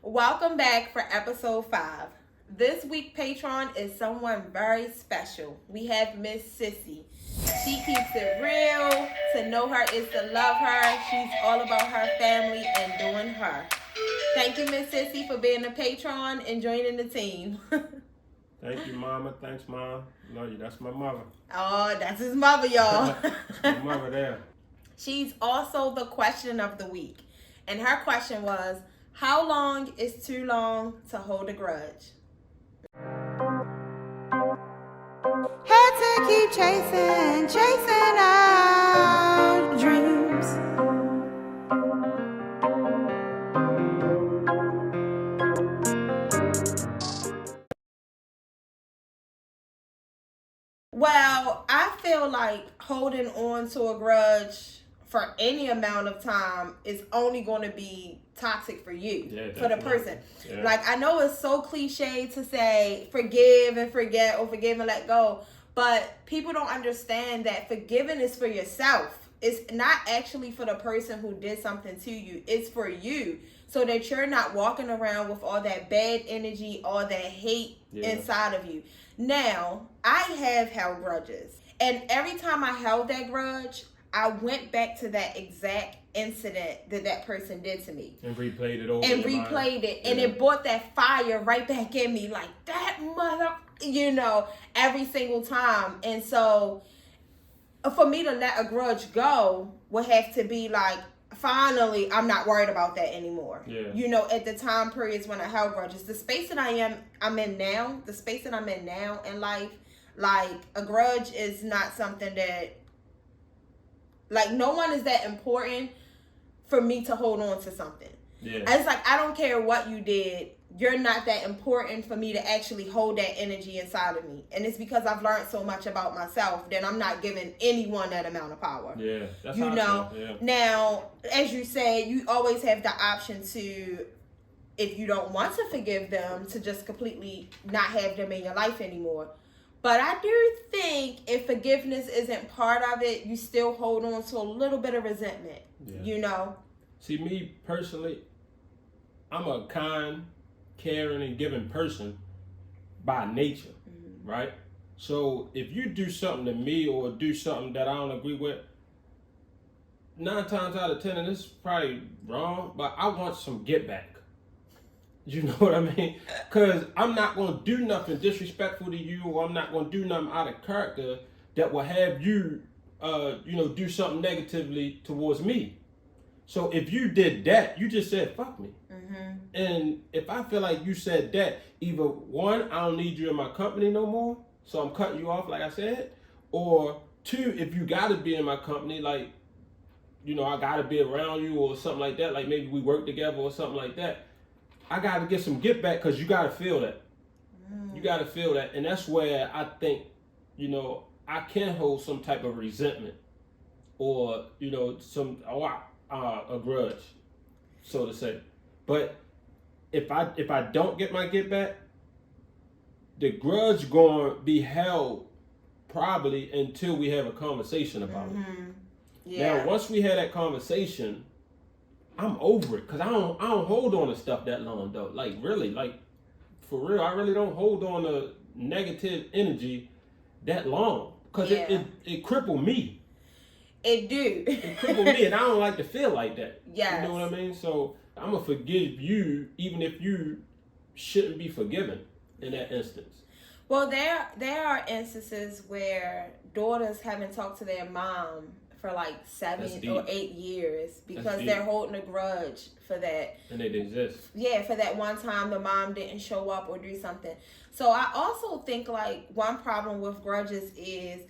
Welcome back for episode 5. This week patron is someone very special. We have Miss Sissy. She keeps it real. To know her is to love her. She's all about her family and doing her. Thank you, Miss Sissy, for being a patron and joining the team. Thank you, Mama. Thanks, Mom. Love you. That's my mother. Oh, that's his mother, y'all. That's my mother there. She's also the question of the week. And her question was, how long is too long to hold a grudge? Had to keep chasing our dreams. Well, I feel like holding on to a grudge for any amount of time is only going to be toxic for you, for the person. Yeah. Like, I know it's so cliche to say forgive and forget or forgive and let go, but people don't understand that forgiving is for yourself. It's not actually for the person who did something to you. It's for you, so that you're not walking around with all that bad energy, all that hate inside of you. Now, I have held grudges, and every time I held that grudge, I went back to that exact incident that person did to me. And replayed it over. And replayed it. And it brought that fire right back in me. Like, that mother, every single time. And so, for me to let a grudge go would have to be like, finally, I'm not worried about that anymore. Yeah. At the time periods when I held grudges. The space that I'm in now in life, like, a grudge is not something that, like, no one is that important for me to hold on to something. Yeah. And it's like, I don't care what you did. You're not that important for me to actually hold that energy inside of me. And it's because I've learned so much about myself that I'm not giving anyone that amount of power. Yeah, that's how I feel. Yeah. Now, as you say, you always have the option to, if you don't want to forgive them, to just completely not have them in your life anymore. But I do think if forgiveness isn't part of it, you still hold on to a little bit of resentment, See, me personally, I'm a kind, caring, and giving person by nature, right? So if you do something to me or do something that I don't agree with, 9 times out of 10, and this is probably wrong, but I want some get back. You know what I mean? Because I'm not going to do nothing disrespectful to you, or I'm not going to do nothing out of character that will have you, do something negatively towards me. So if you did that, you just said, fuck me. Mm-hmm. And if I feel like you said that, either one, I don't need you in my company no more, so I'm cutting you off like I said, or 2, if you got to be in my company, like, I got to be around you or something like that, like maybe we work together or something like that, I got to get some get back, because you got to feel that. You got to feel that. And that's where I think, I can hold some type of resentment or, a grudge, so to say. But if I don't get my get back, the grudge going to be held probably until we have a conversation about it. Yeah. Now, once we had that conversation, I'm over it, because I don't hold on to stuff that long, though. Like, really, like, for real, I really don't hold on to negative energy that long, because it crippled me. It do. It crippled me, and I don't like to feel like that. Yes. You know what I mean? So I'm going to forgive you, even if you shouldn't be forgiven in that instance. Well, there are instances where daughters haven't talked to their mom for like 7 or 8 years because they're holding a grudge for that. And it exists. Yeah, for that one time the mom didn't show up or do something. So I also think, like, one problem with grudges is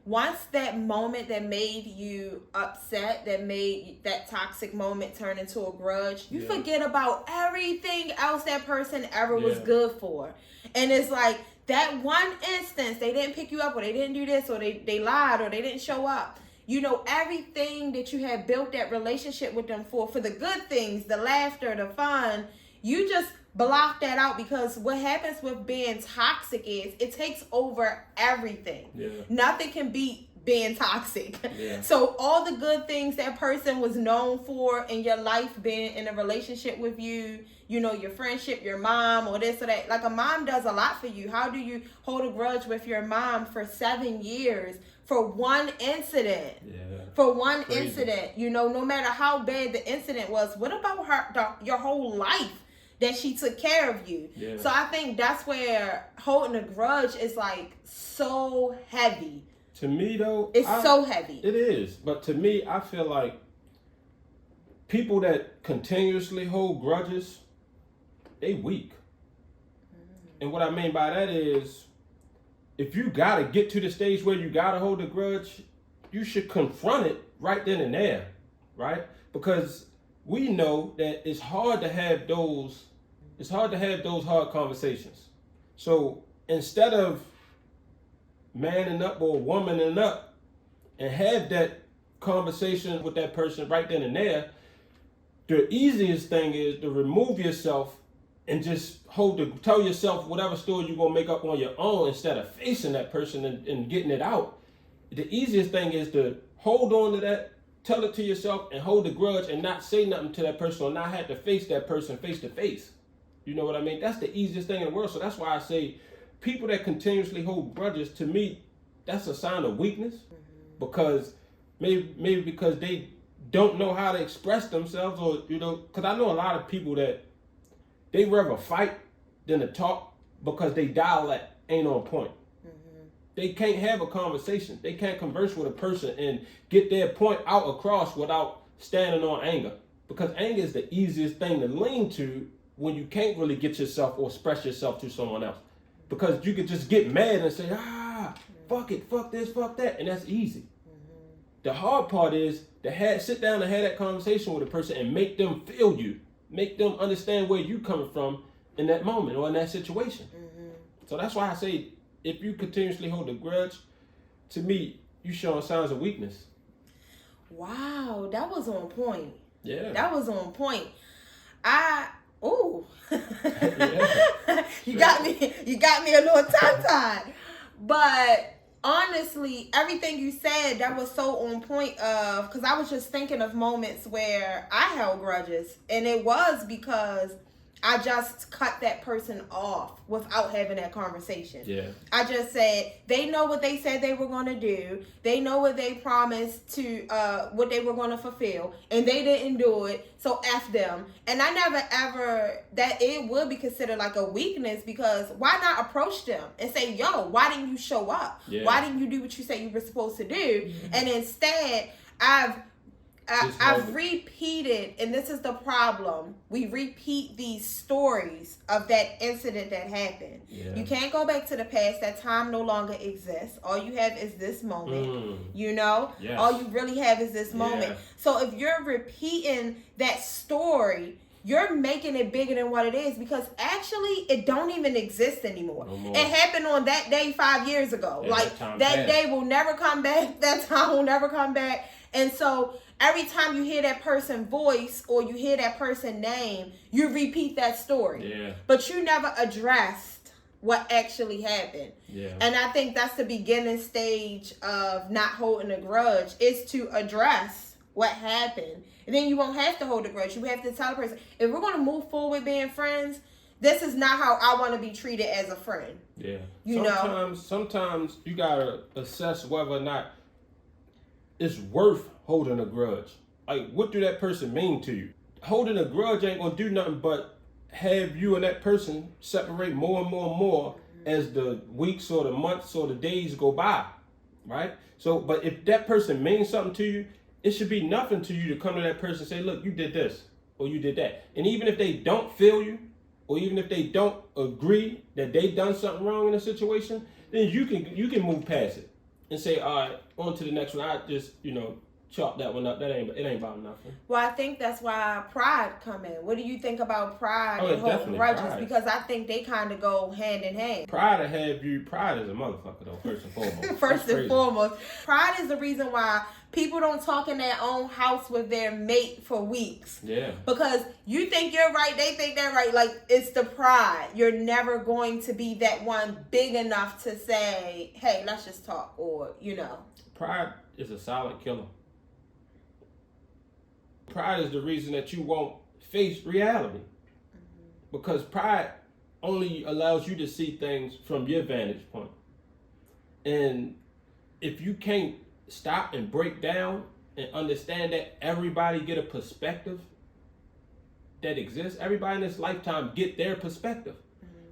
once that moment that made you upset, that made that toxic moment turn into a grudge, you forget about everything else that person ever was good for. And it's like, that one instance, they didn't pick you up, or they didn't do this, or they lied, or they didn't show up. Everything that you had built that relationship with them for the good things, the laughter, the fun, you just block that out, because what happens with being toxic is it takes over everything. Yeah. Nothing can beat being toxic. Yeah. So all the good things that person was known for in your life, being in a relationship with you, you know, your friendship, your mom, or this or that. Like, a mom does a lot for you. How do you hold a grudge with your mom for 7 years for one incident? Yeah. For one Crazy. incident, you know, no matter how bad the incident was, what about your whole life that she took care of you? Yeah. So I think that's where holding a grudge is like so heavy. To me, though, It's so heavy. It is, but to me, I feel like people that continuously hold grudges, they weak. And what I mean by that is, if you gotta get to the stage where you gotta hold a grudge, you should confront it right then and there, right? Because we know that it's hard to have those hard conversations. So instead of manning up or womaning up and have that conversation with that person right then and there, the easiest thing is to remove yourself and just tell yourself whatever story you're gonna make up on your own instead of facing that person and getting it out. The easiest thing is to hold on to that, tell it to yourself, and hold the grudge and not say nothing to that person or not have to face that person face to face. You know what I mean? That's the easiest thing in the world. So that's why I say people that continuously hold grudges, to me, that's a sign of weakness. Because maybe because they don't know how to express themselves, or, you know, because I know a lot of people that they rather fight than to talk because they dialect ain't on point. They can't have a conversation. They can't converse with a person and get their point out across without standing on anger. Because anger is the easiest thing to lean to when you can't really get yourself or express yourself to someone else. Because you could just get mad and say, fuck it, fuck this, fuck that, and that's easy. The hard part is to sit down and have that conversation with a person and make them feel you. Make them understand where you coming from in that moment or in that situation. So that's why I say, if you continuously hold a grudge, to me, you showing signs of weakness. Wow, that was on point. Yeah. That was on point. You got me a little tongue-tied. But honestly, everything you said, that was so on point of, because I was just thinking of moments where I held grudges, and it was because I just cut that person off without having that conversation. Yeah. I just said, they know what they said they were going to do. They know what they promised to, what they were going to fulfill. And they didn't do it. So F them. And I never ever, that it would be considered like a weakness, because why not approach them and say, yo, why didn't you show up? Yeah. Why didn't you do what you said you were supposed to do? And instead, I've repeated, and this is the problem, we repeat these stories of that incident that happened. Yeah. You can't go back to the past. That time no longer exists. All you have is this moment. You know? Yes. All you really have is this moment. Yeah. So if you're repeating that story, you're making it bigger than what it is, because actually it don't even exist anymore. No more. It happened on that day 5 years ago. Yeah, like that that day will never come back. That time will never come back. And so every time you hear that person's voice or you hear that person's name, you repeat that story. Yeah. But you never addressed what actually happened. Yeah. And I think that's the beginning stage of not holding a grudge, is to address what happened. And then you won't have to hold a grudge. You have to tell the person, if we're going to move forward being friends, this is not how I want to be treated as a friend. Yeah. You know? Sometimes you got to assess whether or not it's worth holding a grudge. Like, what do that person mean to you? Holding a grudge ain't gonna do nothing but have you and that person separate more and more and more as the weeks or the months or the days go by, right? So, but if that person means something to you, it should be nothing to you to come to that person and say, look, you did this or you did that. And even if they don't feel you, or even if they don't agree that they done something wrong in a situation, then you can move past it and say, all right, on to the next one. I just, chalk that one up. It ain't about nothing. Well, I think that's why pride come in. What do you think about pride and holding grudges? Pride. Because I think they kind of go hand in hand. Pride is a motherfucker though, first and foremost. First and foremost. Pride is the reason why people don't talk in their own house with their mate for weeks. Yeah. Because you think you're right, they think they're right. Like, it's the pride. You're never going to be that one big enough to say, hey, let's just talk, or, Pride is a silent killer. Pride is the reason that you won't face reality. Because pride only allows you to see things from your vantage point. And if you can't stop and break down and understand that everybody get a perspective that exists, everybody in this lifetime get their perspective.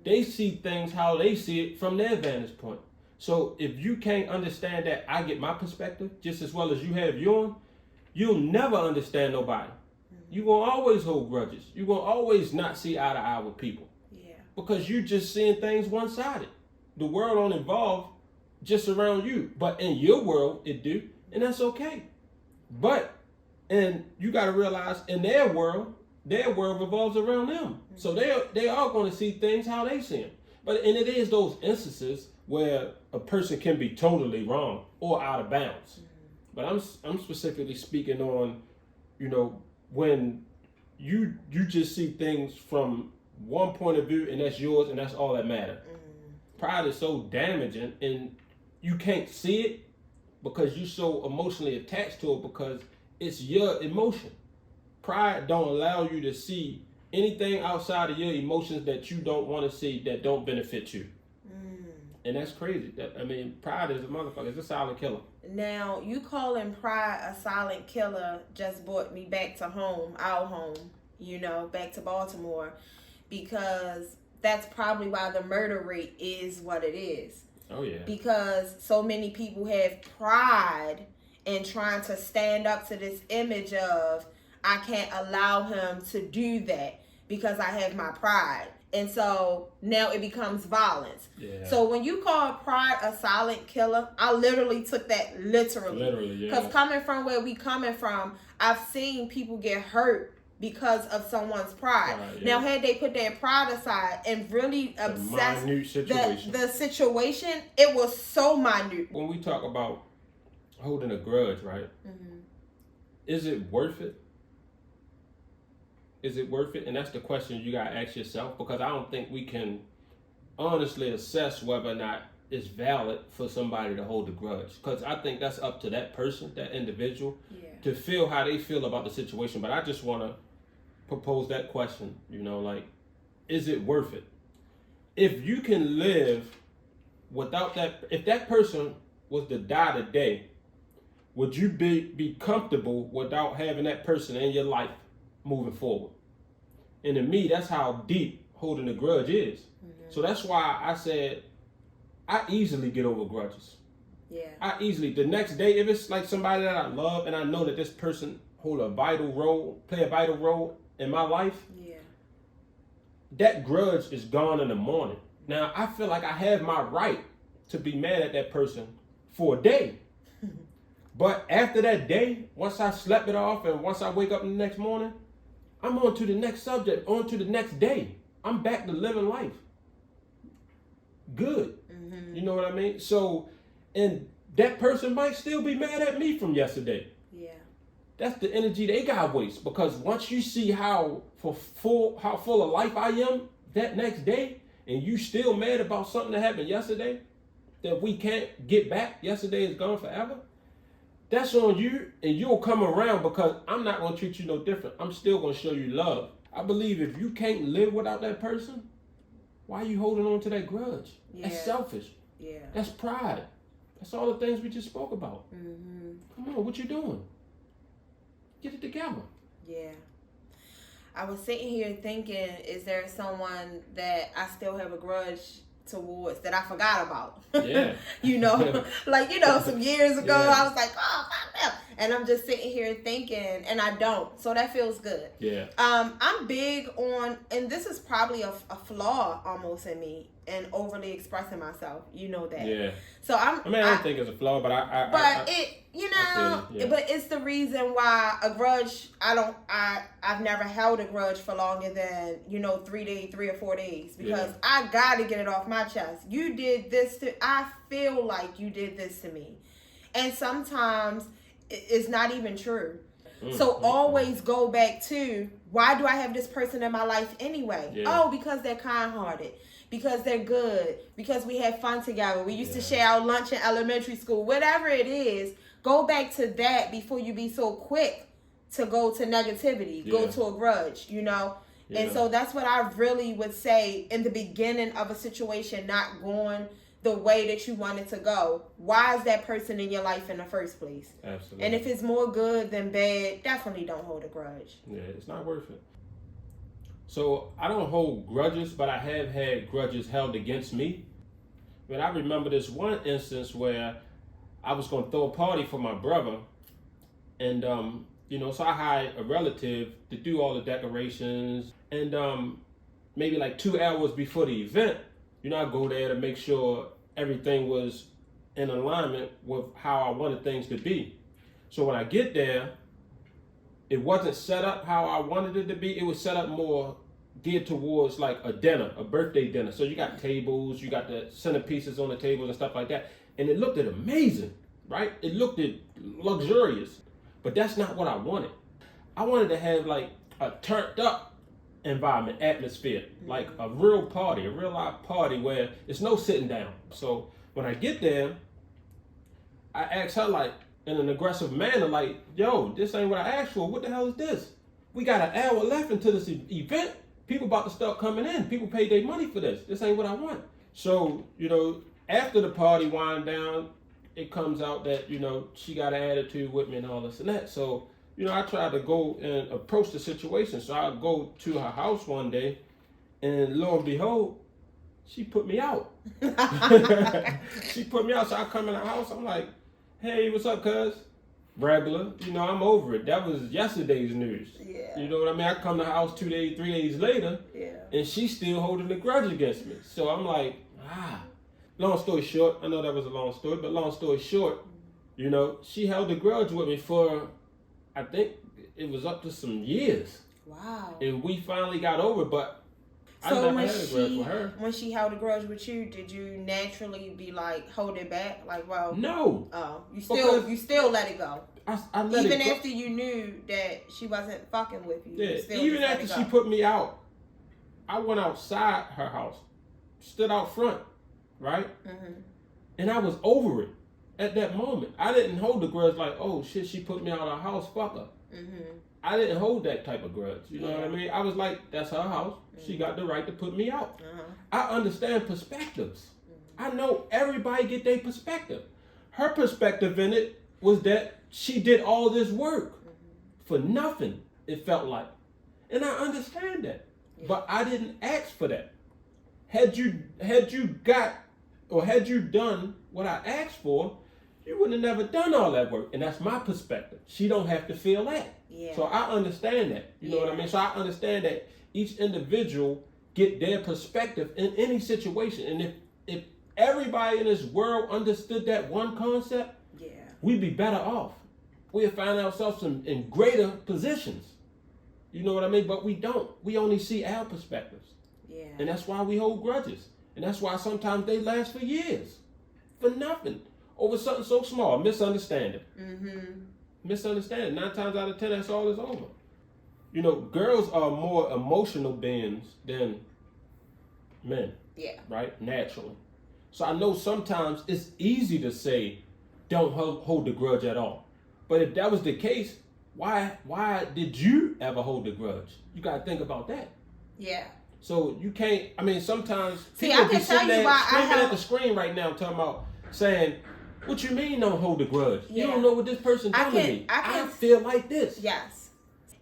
They see things how they see it from their vantage point. So if you can't understand that I get my perspective just as well as you have yours, you'll never understand nobody. You're going to always hold grudges. You're going to always not see eye to eye with people. Yeah. Because you're just seeing things one-sided. The world don't evolve just around you. But in your world, it do. And that's okay. And you got to realize in their world revolves around them. So they are going to see things how they see them. And it is those instances where a person can be totally wrong or out of bounds. But I'm specifically speaking on, when you just see things from one point of view and that's yours and that's all that matters. Pride is so damaging and you can't see it because you're so emotionally attached to it because it's your emotion. Pride don't allow you to see anything outside of your emotions that you don't want to see that don't benefit you. And that's crazy. Pride is a motherfucker. It's a silent killer. Now, you calling pride a silent killer just brought me back to home, our home, back to Baltimore, because that's probably why the murder rate is what it is. Oh, yeah. Because so many people have pride in trying to stand up to this image of, I can't allow him to do that because I have my pride. And so now it becomes violence. Yeah. So when you call pride a silent killer, I literally took that literally. Literally, yeah. Because coming from where we coming from, I've seen people get hurt because of someone's pride. Yeah. Now, had they put their pride aside and really obsessed the situation, it was so minute. When we talk about holding a grudge, right? Is it worth it? Is it worth it? And that's the question you got to ask yourself, because I don't think we can honestly assess whether or not it's valid for somebody to hold a grudge. Because I think that's up to that person, that individual, to feel how they feel about the situation. But I just want to propose that question, is it worth it? If you can live without that, if that person was to die today, would you be comfortable without having that person in your life moving forward? And to me, that's how deep holding a grudge is. So that's why I said I easily get over grudges. The next day, if it's like somebody that I love and I know that this person play a vital role in my life, that grudge is gone in the morning. Now, I feel like I have my right to be mad at that person for a day. But after that day, once I slept it off and once I wake up the next morning, I'm on to the next subject, on to the next day. I'm back to living life. Good. You know what I mean? So, and that person might still be mad at me from yesterday. That's the energy they got waste, because once you see how full of life I am that next day, and you still mad about something that happened yesterday that we can't get back, yesterday is gone forever, that's on you, and you'll come around, because I'm not going to treat you no different. I'm still going to show you love. I believe if you can't live without that person, why are you holding on to that grudge? That's selfish. That's pride. That's all the things we just spoke about. Come on, what you doing? Get it together. I was sitting here thinking, is there someone that I still have a grudge towards that I forgot about? Some years ago, I was like, oh, fuck them. And I'm just sitting here thinking, and I don't. So that feels good. I'm big on, and this is probably a flaw almost in me, and overly expressing myself. You know that. So I don't think it's a flaw, but but it's the reason why a grudge, I've never held a grudge for longer than, 3 or 4 days, because I got to get it off my chest. You did this I feel like you did this to me. And sometimes it's not even true. So always go back to, why do I have this person in my life anyway? Yeah. Oh, because they're kind-hearted, because they're good, because we had fun together. We used to share our lunch in elementary school. Whatever it is, go back to that before you be so quick to go to negativity, go to a grudge, you know? Yeah. And so that's what I really would say in the beginning of a situation not going the way that you want it to go. Why is that person in your life in the first place? Absolutely. And if it's more good than bad, definitely don't hold a grudge. Yeah, it's not worth it. So I don't hold grudges, but I have had grudges held against me. But I remember this one instance where I was going to throw a party for my brother. And, so I hired a relative to do all the decorations. And maybe like 2 hours before the event, I go there to make sure everything was in alignment with how I wanted things to be. So when I get there, it wasn't set up how I wanted it to be. It was set up more geared towards like a dinner, a birthday dinner. So you got tables, you got the centerpieces on the tables and stuff like that. And it looked amazing, right? It looked luxurious. But that's not what I wanted. I wanted to have like a turned up environment, atmosphere, like a real party, a real live party where it's no sitting down. So when I get there, I ask her like in an aggressive manner, like, yo, this ain't what I asked for. What the hell is this? We got an hour left into this event. People about to start coming in. People paid their money for this. This ain't what I want. So, after the party wind down, it comes out that, she got an attitude with me and all this and that. So, I tried to go and approach the situation. So I go to her house one day, and lo and behold, she put me out. She put me out. So I come in the house. I'm like, hey, what's up, cuz? Regular. I'm over it. That was yesterday's news. Yeah. You know what I mean? I come to the house 2 days, 3 days later, and she's still holding a grudge against me. So I'm like, long story short, I know that was a long story, but long story short, she held a grudge with me for, I think it was up to some years. Wow. And we finally got over it, but so I never had a grudge with her. When she held a grudge with you, did you naturally be like, hold it back? Like, well. No. Oh, you still let it go. I let even it go. after you knew that she wasn't fucking with you. Yeah, even after she put me out, I went outside her house, stood out front, right? Mm-hmm. And I was over it at that moment. I didn't hold the grudge like, oh shit, she put me out of her house, fuck her. Mm-hmm. I didn't hold that type of grudge. You know what I mean? I was like, that's her house. Mm-hmm. She got the right to put me out. I understand perspectives. I know everybody get their perspective. Her perspective in it was that she did all this work for nothing, it felt like. And I understand that. But I didn't ask for that. Had you done what I asked for, you would have never done all that work. And that's my perspective. She don't have to feel that. Yeah. So I understand that. You know what I mean? So I understand that each individual get their perspective in any situation. And if everybody in this world understood that one concept, we'd be better off. We'd find ourselves in greater positions. You know what I mean? But we don't. We only see our perspectives. Yeah. And that's why we hold grudges. And that's why sometimes they last for years. For nothing. Over something so small. Misunderstanding. Mm-hmm. Misunderstanding. 9 times out of 10, that's all it's over. Girls are more emotional beings than men. Yeah. Right? Naturally. So I know sometimes it's easy to say, don't hold the grudge at all. But if that was the case, why did you ever hold the grudge? You got to think about that. Yeah. So you can't, sometimes people be sitting there screaming at the screen right now talking about saying, what you mean don't hold the grudge? Yeah. You don't know what this person done to me. I feel like this. Yes.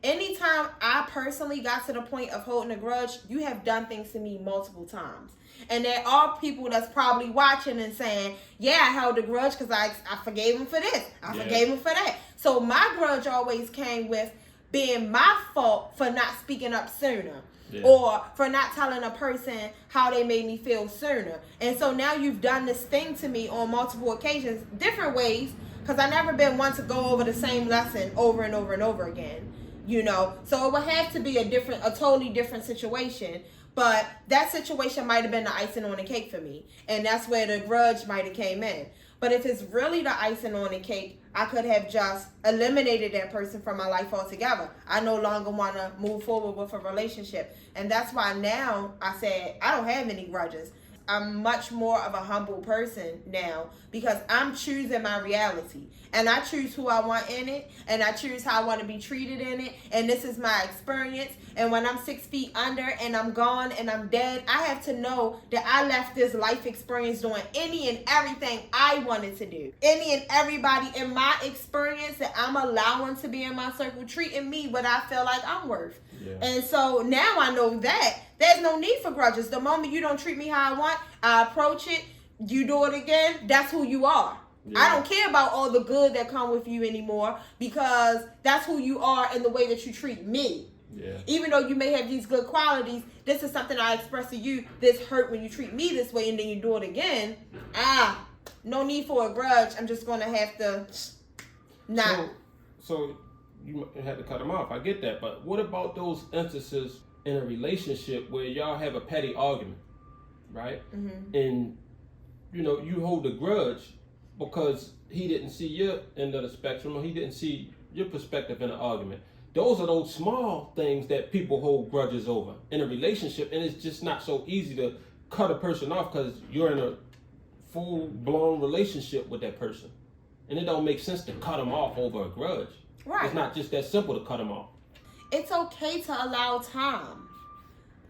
Anytime I personally got to the point of holding a grudge, you have done things to me multiple times. And there are people that's probably watching and saying, yeah, I held a grudge because I forgave him for this. I forgave him for that. So my grudge always came with being my fault for not speaking up sooner. Yeah. Or for not telling a person how they made me feel sooner. And so now you've done this thing to me on multiple occasions, different ways, because I never been one to go over the same lesson over and over and over again. So it would have to be a totally different situation. But that situation might have been the icing on the cake for me. And that's where the grudge might have came in. But if it's really the icing on the cake, I could have just eliminated that person from my life altogether. I no longer want to move forward with a relationship. And that's why now I said I don't have any grudges. I'm much more of a humble person now because I'm choosing my reality. And I choose who I want in it. And I choose how I want to be treated in it. And this is my experience. And when I'm 6 feet under and I'm gone and I'm dead, I have to know that I left this life experience doing any and everything I wanted to do. Any and everybody in my experience that I'm allowing to be in my circle, treating me what I feel like I'm worth. Yeah. And so now I know that there's no need for grudges. The moment you don't treat me how I want, I approach it, you do it again, that's who you are. Yeah. I don't care about all the good that come with you anymore because that's who you are in the way that you treat me. Yeah. Even though you may have these good qualities, this is something I express to you. This hurt when you treat me this way and then you do it again. No need for a grudge. I'm just going to have to not. So you had to cut them off. I get that. But what about those instances in a relationship where y'all have a petty argument, right? Mm-hmm. And, you hold a grudge because he didn't see your end of the spectrum or he didn't see your perspective in the argument. Those are those small things that people hold grudges over in a relationship, and it's just not so easy to cut a person off because you're in a full-blown relationship with that person. And it don't make sense to cut them off over a grudge. Right. It's not just that simple to cut them off. It's okay to allow time,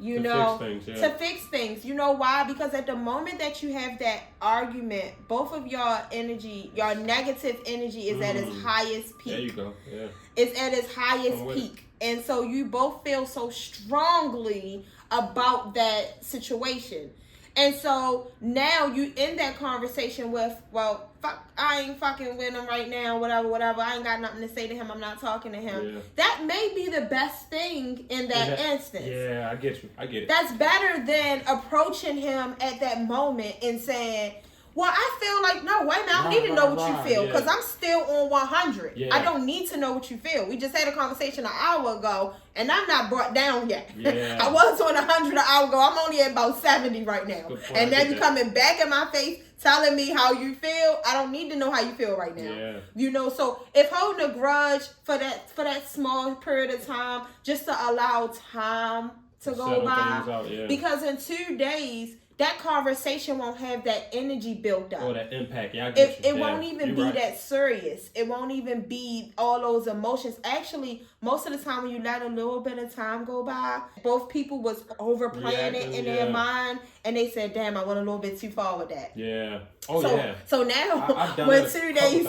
to fix things. You know why? Because at the moment that you have that argument, both of your energy, your negative energy is at its highest peak. There you go. Yeah. It's at its highest peak. And so you both feel so strongly about that situation. And so now you in that conversation with, well, fuck, I ain't fucking with him right now, whatever. I ain't got nothing to say to him. I'm not talking to him. Yeah. That may be the best thing in that instance. Yeah, I get you. I get it. That's better than approaching him at that moment and saying, well, I feel like, no, wait a minute, I don't need to know what you feel because I'm still on 100. Yeah. I don't need to know what you feel. We just had a conversation an hour ago and I'm not brought down yet. Yeah. I was on 100 an hour ago. I'm only at about 70 right now. And then you coming back in my face telling me how you feel. I don't need to know how you feel right now. Yeah. So if holding a grudge for that small period of time, just to allow time to go by. Because in 2 days, that conversation won't have that energy built up. Oh, that impact. Yeah, I get you. It won't even be that serious. It won't even be all those emotions. Actually, most of the time when you let a little bit of time go by, both people was overplaying it in their mind, and they said, damn, I went a little bit too far with that. Yeah. So now, when 2 days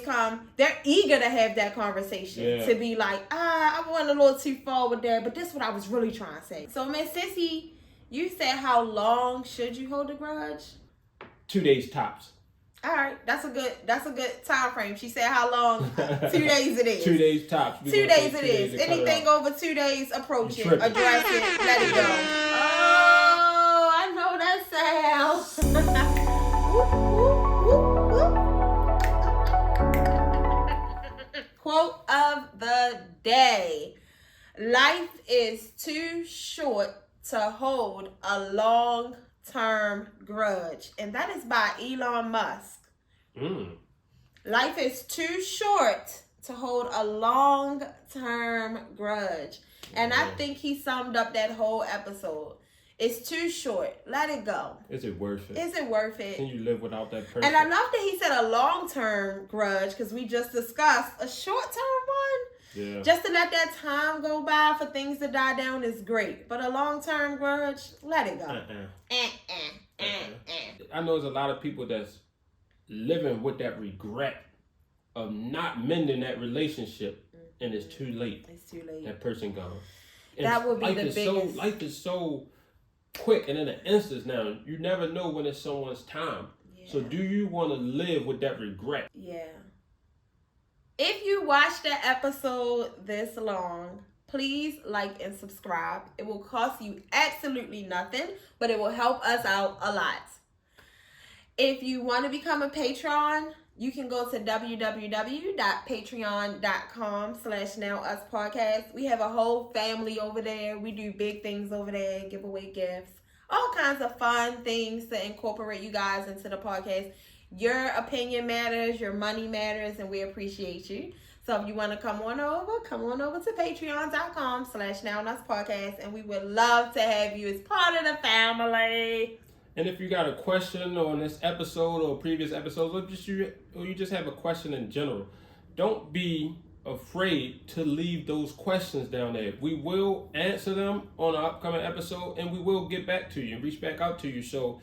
come, they're eager to have that conversation. To be like, I went a little too far with that, but this is what I was really trying to say. So, Miss Sissy, you said how long should you hold a grudge? 2 days tops. All right, that's a good time frame. She said how long? 2 days it is. 2 days tops. 2 days it is. Anything over 2 days, approach it, address it, let it go. Oh, I know that sound. Quote of the day: life is too short to hold a long-term grudge. And that is by Elon Musk. Life is too short to hold a long-term grudge. And I think he summed up that whole episode. It's too short. Let it go. Is it worth it? Is it worth it? Can you live without that person? And I love that he said a long-term grudge because we just discussed a short-term one. Yeah. Just to let that time go by for things to die down is great. But a long-term grudge, let it go. I know there's a lot of people that's living with that regret of not mending that relationship, and it's too late. It's too late. That person gone. And that would be the biggest. Life is so quick and in an instant now. You never know when it's someone's time. Yeah. So do you want to live with that regret? Yeah. If you watched the episode this long, please like and subscribe. It will cost you absolutely nothing, but it will help us out a lot. If you want to become a patron, you can go to www.patreon.com/nowuspodcast. We have a whole family over there. We do big things over there, give away gifts, all kinds of fun things to incorporate you guys into the podcast. Your opinion matters, your money matters, and we appreciate you. So if you want to come on over to patreon.com/nowuspodcast, and we would love to have you as part of the family. And if you got a question on this episode or previous episodes, or you just have a question in general, don't be afraid to leave those questions down there. We will answer them on an upcoming episode, and we will get back to you and reach back out to you. So,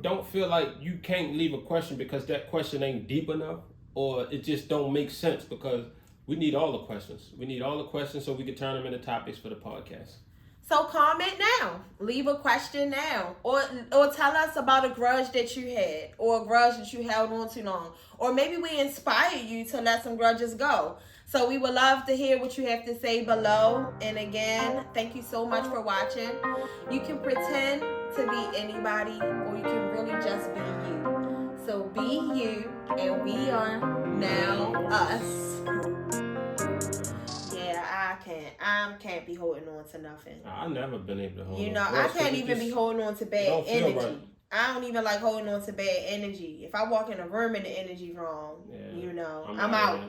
don't feel like you can't leave a question because that question ain't deep enough, or it just don't make sense, because we need all the questions. We need all the questions so we can turn them into topics for the podcast. So comment now. Leave a question now. Or tell us about a grudge that you had, or a grudge that you held on too long. Or maybe we inspired you to let some grudges go. So we would love to hear what you have to say below. And again, thank you so much for watching. You can pretend to be anybody, or you can really just be you. So be you, and we are now us. I can't be holding on to nothing. I've never been able to hold on. I can't even be holding on to bad energy. Right. I don't even like holding on to bad energy. If I walk in a room and the energy wrong, I'm out.